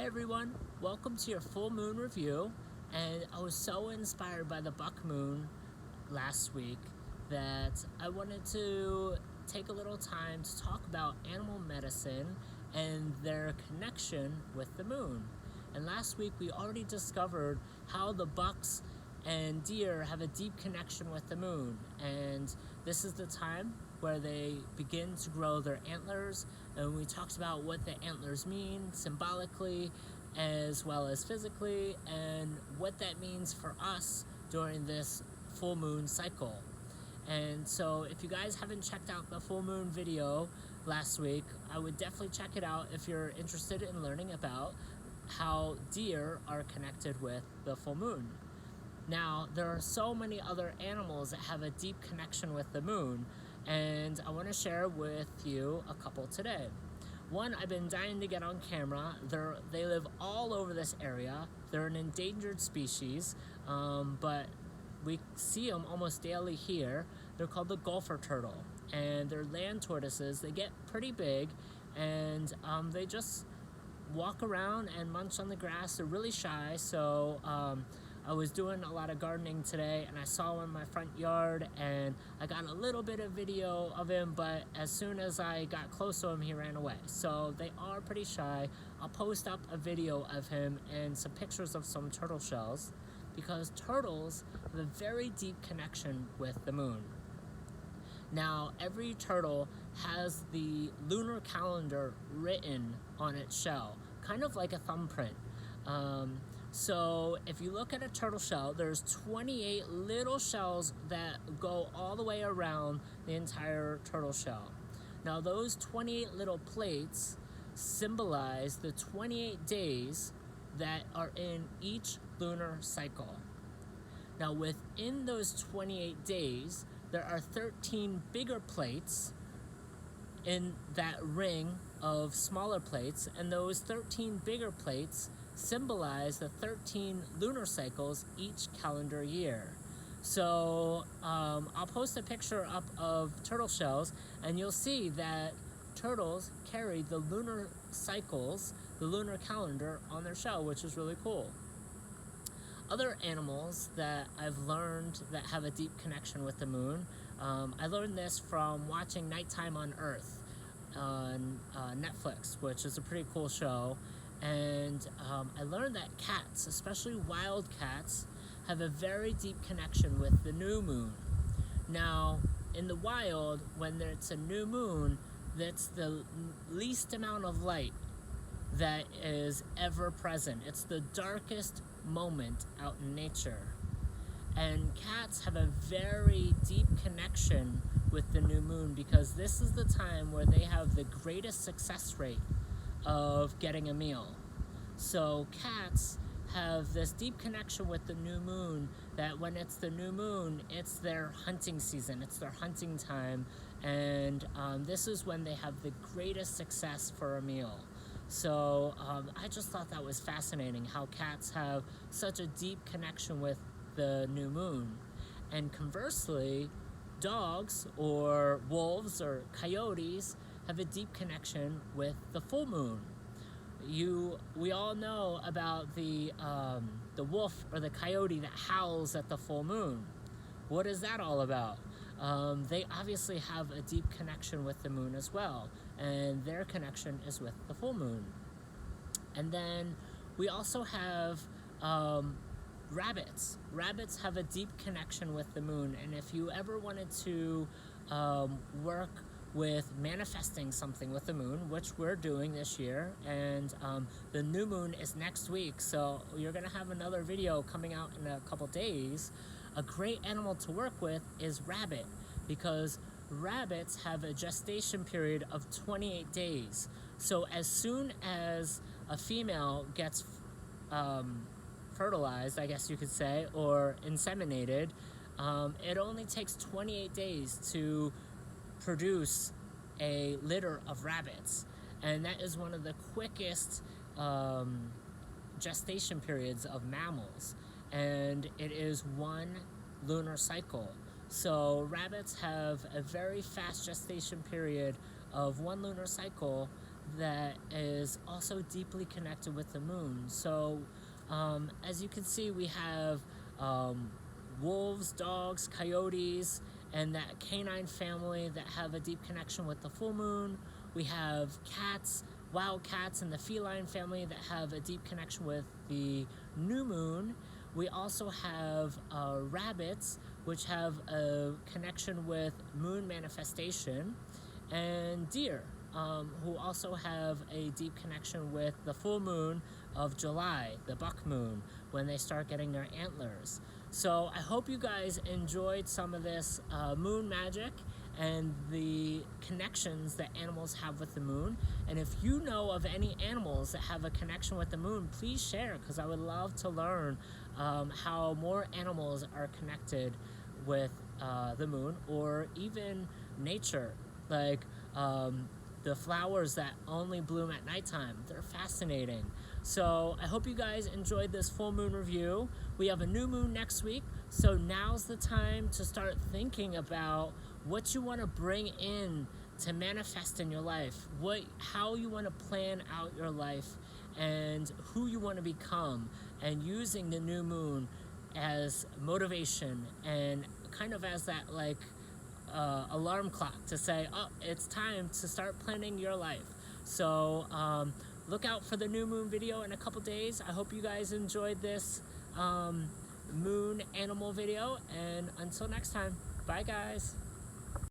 Hey everyone, welcome to your full moon review. And I was so inspired by the buck moon last week that I wanted to take a little time to talk about animal medicine and their connection with the moon. And last week we already discovered how the bucks and deer have a deep connection with the moon, and this is the time where they begin to grow their antlers, and we talked about what the antlers mean symbolically as well as physically, and what that means for us during this full moon cycle. And so if you guys haven't checked out the full moon video last week, I would definitely check it out if you're interested in learning about how deer are connected with the full moon. Now, there are so many other animals that have a deep connection with the moon, and I want to share with you a couple today. One, I've been dying to get on camera. They live all over this area. They're an endangered species, but we see them almost daily here. They're called the gopher turtle, and they're land tortoises. They get pretty big, and they just walk around and munch on the grass. They're really shy, so I was doing a lot of gardening today, and I saw him in my front yard, and I got a little bit of video of him, but as soon as I got close to him, he ran away. So they are pretty shy. I'll post up a video of him and some pictures of some turtle shells, because turtles have a very deep connection with the moon. Now, every turtle has the lunar calendar written on its shell, kind of like a thumbprint. So if you look at a turtle shell, there's 28 little shells that go all the way around the entire turtle shell. Now, those 28 little plates symbolize the 28 days that are in each lunar cycle. Now, within those 28 days, there are 13 bigger plates in that ring of smaller plates, and those 13 bigger plates symbolize the 13 lunar cycles each calendar year. So I'll post a picture up of turtle shells, and you'll see that turtles carry the lunar cycles, the lunar calendar, on their shell, which is really cool. Other animals that I've learned that have a deep connection with the moon, I learned this from watching Nighttime on Earth on Netflix, which is a pretty cool show. And I learned that cats, especially wild cats, have a very deep connection with the new moon. Now, in the wild, when it's a new moon, that's the least amount of light that is ever present. It's the darkest moment out in nature. And cats have a very deep connection with the new moon, because this is the time where they have the greatest success rate of getting a meal. So cats have this deep connection with the new moon, that when it's the new moon, it's their hunting season, it's their hunting time, and this is when they have the greatest success for a meal. So I just thought that was fascinating, how cats have such a deep connection with the new moon. And conversely, dogs or wolves or coyotes have a deep connection with the full moon. We all know about the wolf or the coyote that howls at the full moon. What is that all about? They obviously have a deep connection with the moon as well, and their connection is with the full moon. And then we also have rabbits. Rabbits have a deep connection with the moon, and if you ever wanted to work with manifesting something with the moon, which we're doing this year, and the new moon is next week, so you're gonna have another video coming out in a couple days. A great animal to work with is rabbit, because rabbits have a gestation period of 28 days. So as soon as a female gets fertilized, I guess you could say, or inseminated, it only takes 28 days to produce a litter of rabbits, and that is one of the quickest gestation periods of mammals, and it is one lunar cycle. So rabbits have a very fast gestation period of one lunar cycle that is also deeply connected with the moon. So as you can see, we have wolves, dogs, coyotes, and that canine family that have a deep connection with the full moon. We have cats, wild cats, and the feline family that have a deep connection with the new moon. We also have rabbits, which have a connection with moon manifestation, and deer, who also have a deep connection with the full moon of July, the buck moon, when they start getting their antlers. So I hope you guys enjoyed some of this moon magic and the connections that animals have with the moon. And if you know of any animals that have a connection with the moon, please share, because I would love to learn how more animals are connected with the moon, or even nature, like the flowers that only bloom at nighttime. They're fascinating. So I hope you guys enjoyed this full moon review. We have a new moon next week, so now's the time to start thinking about what you want to bring in to manifest in your life, how you want to plan out your life, and who you want to become, and using the new moon as motivation and kind of as that alarm clock to say, oh, it's time to start planning your life. So look out for the new moon video in a couple days. I hope you guys enjoyed this moon animal video, and until next time, bye guys.